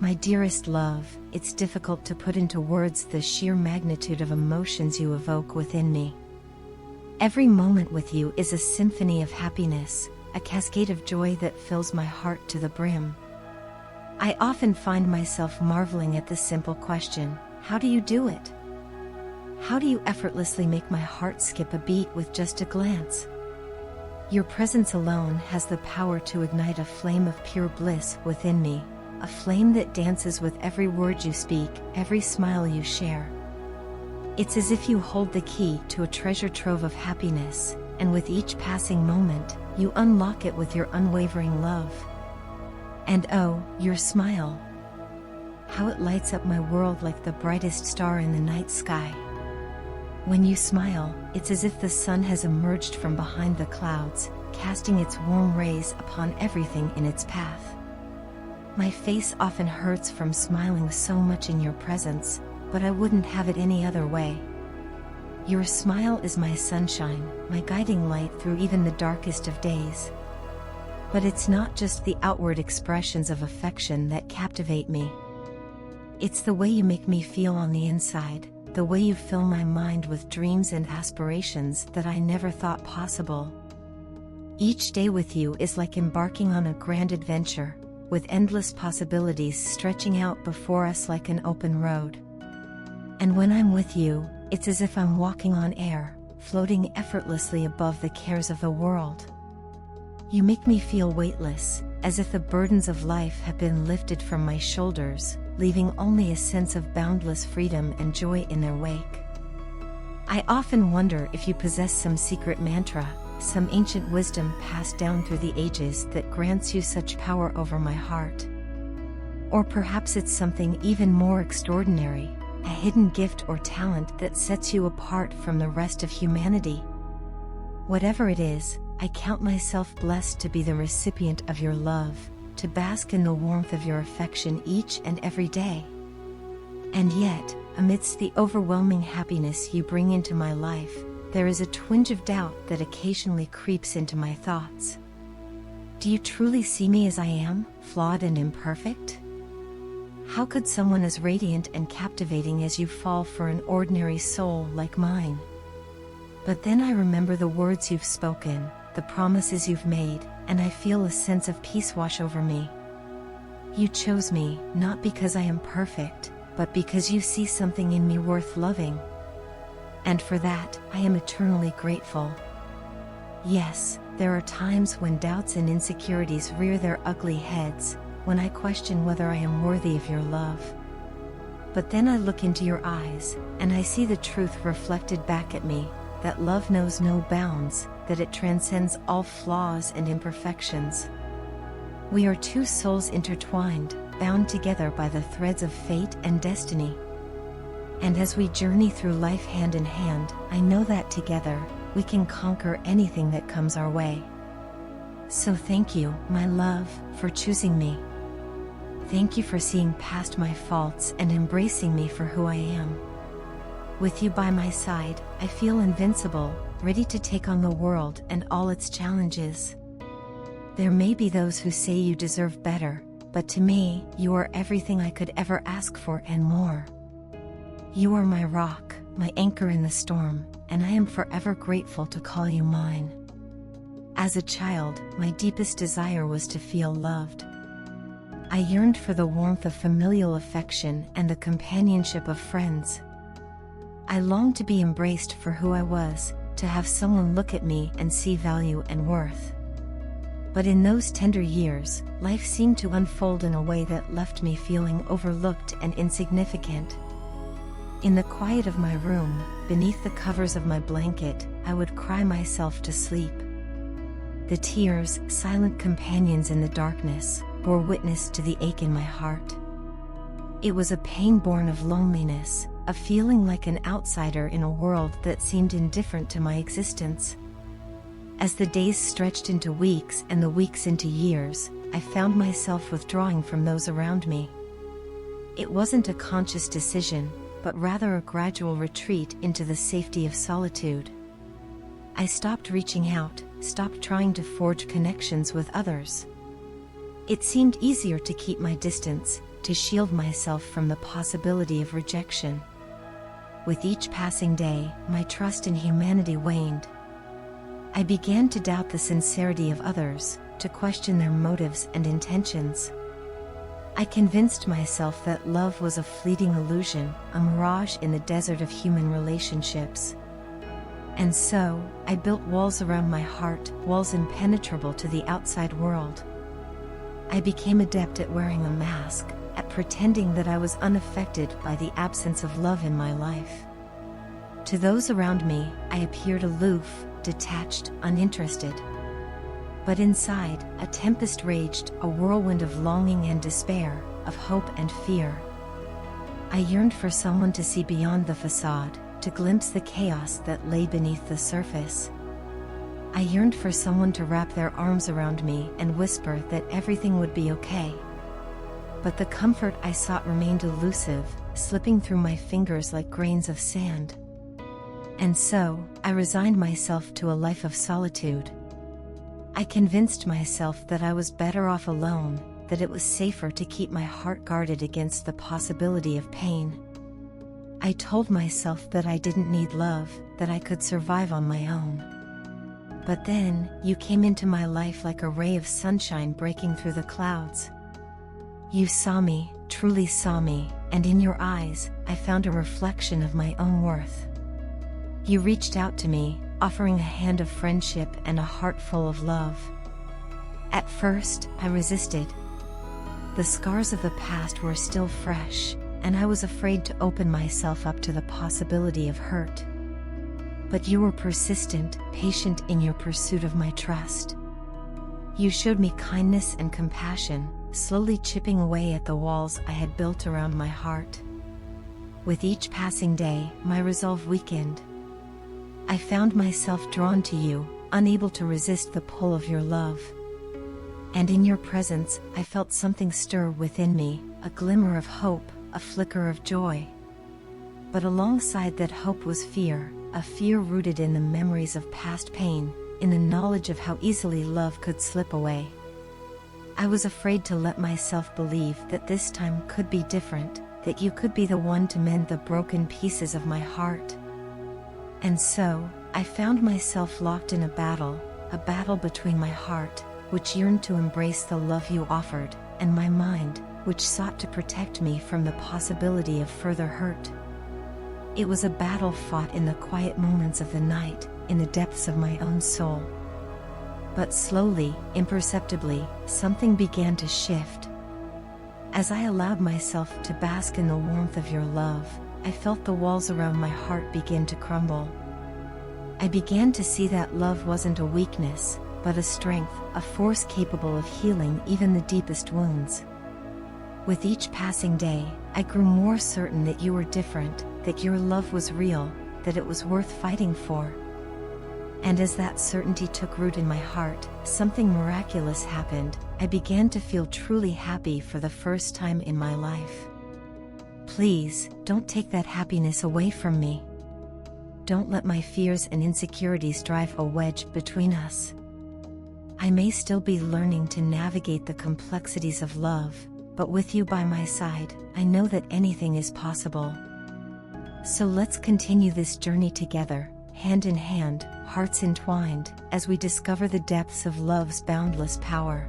My dearest love, it's difficult to put into words the sheer magnitude of emotions you evoke within me. Every moment with you is a symphony of happiness, a cascade of joy that fills my heart to the brim. I often find myself marveling at the simple question, how do you do it? How do you effortlessly make my heart skip a beat with just a glance? Your presence alone has the power to ignite a flame of pure bliss within me, a flame that dances with every word you speak, every smile you share. It's as if you hold the key to a treasure trove of happiness, and with each passing moment, you unlock it with your unwavering love. And oh, your smile! How it lights up my world like the brightest star in the night sky. When you smile, it's as if the sun has emerged from behind the clouds, casting its warm rays upon everything in its path. My face often hurts from smiling so much in your presence, but I wouldn't have it any other way. Your smile is my sunshine, my guiding light through even the darkest of days. But it's not just the outward expressions of affection that captivate me. It's the way you make me feel on the inside, the way you fill my mind with dreams and aspirations that I never thought possible. Each day with you is like embarking on a grand adventure, with endless possibilities stretching out before us like an open road. And when I'm with you, it's as if I'm walking on air, floating effortlessly above the cares of the world. You make me feel weightless, as if the burdens of life have been lifted from my shoulders, leaving only a sense of boundless freedom and joy in their wake. I often wonder if you possess some secret mantra, some ancient wisdom passed down through the ages that grants you such power over my heart. Or perhaps it's something even more extraordinary, a hidden gift or talent that sets you apart from the rest of humanity. Whatever it is, I count myself blessed to be the recipient of your love, to bask in the warmth of your affection each and every day. And yet, amidst the overwhelming happiness you bring into my life, there is a twinge of doubt that occasionally creeps into my thoughts. Do you truly see me as I am, flawed and imperfect? How could someone as radiant and captivating as you fall for an ordinary soul like mine? But then I remember the words you've spoken, the promises you've made, and I feel a sense of peace wash over me. You chose me, not because I am perfect, but because you see something in me worth loving. And for that, I am eternally grateful. Yes, there are times when doubts and insecurities rear their ugly heads, when I question whether I am worthy of your love. But then I look into your eyes, and I see the truth reflected back at me, that love knows no bounds, that it transcends all flaws and imperfections. We are two souls intertwined, bound together by the threads of fate and destiny. And as we journey through life hand in hand, I know that together, we can conquer anything that comes our way. So thank you, my love, for choosing me. Thank you for seeing past my faults and embracing me for who I am. With you by my side, I feel invincible, ready to take on the world and all its challenges. There may be those who say you deserve better, but to me, you are everything I could ever ask for and more. You are my rock, my anchor in the storm, and I am forever grateful to call you mine. As a child, my deepest desire was to feel loved. I yearned for the warmth of familial affection and the companionship of friends. I longed to be embraced for who I was, to have someone look at me and see value and worth. But in those tender years, life seemed to unfold in a way that left me feeling overlooked and insignificant. In the quiet of my room, beneath the covers of my blanket, I would cry myself to sleep. The tears, silent companions in the darkness, bore witness to the ache in my heart. It was a pain born of loneliness, a feeling like an outsider in a world that seemed indifferent to my existence. As the days stretched into weeks and the weeks into years, I found myself withdrawing from those around me. It wasn't a conscious decision, but rather a gradual retreat into the safety of solitude. I stopped reaching out, stopped trying to forge connections with others. It seemed easier to keep my distance, to shield myself from the possibility of rejection. With each passing day, my trust in humanity waned. I began to doubt the sincerity of others, to question their motives and intentions. I convinced myself that love was a fleeting illusion, a mirage in the desert of human relationships. And so, I built walls around my heart, walls impenetrable to the outside world. I became adept at wearing a mask, at pretending that I was unaffected by the absence of love in my life. To those around me, I appeared aloof, detached, uninterested. But inside, a tempest raged, a whirlwind of longing and despair, of hope and fear. I yearned for someone to see beyond the facade, to glimpse the chaos that lay beneath the surface. I yearned for someone to wrap their arms around me and whisper that everything would be okay. But the comfort I sought remained elusive, slipping through my fingers like grains of sand. And so, I resigned myself to a life of solitude. I convinced myself that I was better off alone, that it was safer to keep my heart guarded against the possibility of pain. I told myself that I didn't need love, that I could survive on my own. But then, you came into my life like a ray of sunshine breaking through the clouds. You saw me, truly saw me, and in your eyes, I found a reflection of my own worth. You reached out to me, offering a hand of friendship and a heart full of love. At first, I resisted. The scars of the past were still fresh, and I was afraid to open myself up to the possibility of hurt. But you were persistent, patient in your pursuit of my trust. You showed me kindness and compassion, slowly chipping away at the walls I had built around my heart. With each passing day, my resolve weakened. I found myself drawn to you, unable to resist the pull of your love. And in your presence, I felt something stir within me, a glimmer of hope, a flicker of joy. But alongside that hope was fear, a fear rooted in the memories of past pain, in the knowledge of how easily love could slip away. I was afraid to let myself believe that this time could be different, that you could be the one to mend the broken pieces of my heart. And so, I found myself locked in a battle between my heart, which yearned to embrace the love you offered, and my mind, which sought to protect me from the possibility of further hurt. It was a battle fought in the quiet moments of the night, in the depths of my own soul. But slowly, imperceptibly, something began to shift. As I allowed myself to bask in the warmth of your love, I felt the walls around my heart begin to crumble. I began to see that love wasn't a weakness, but a strength, a force capable of healing even the deepest wounds. With each passing day, I grew more certain that you were different, that your love was real, that it was worth fighting for. And as that certainty took root in my heart, something miraculous happened. I began to feel truly happy for the first time in my life. Please, don't take that happiness away from me. Don't let my fears and insecurities drive a wedge between us. I may still be learning to navigate the complexities of love, but with you by my side, I know that anything is possible. So let's continue this journey together, hand in hand, hearts entwined, as we discover the depths of love's boundless power.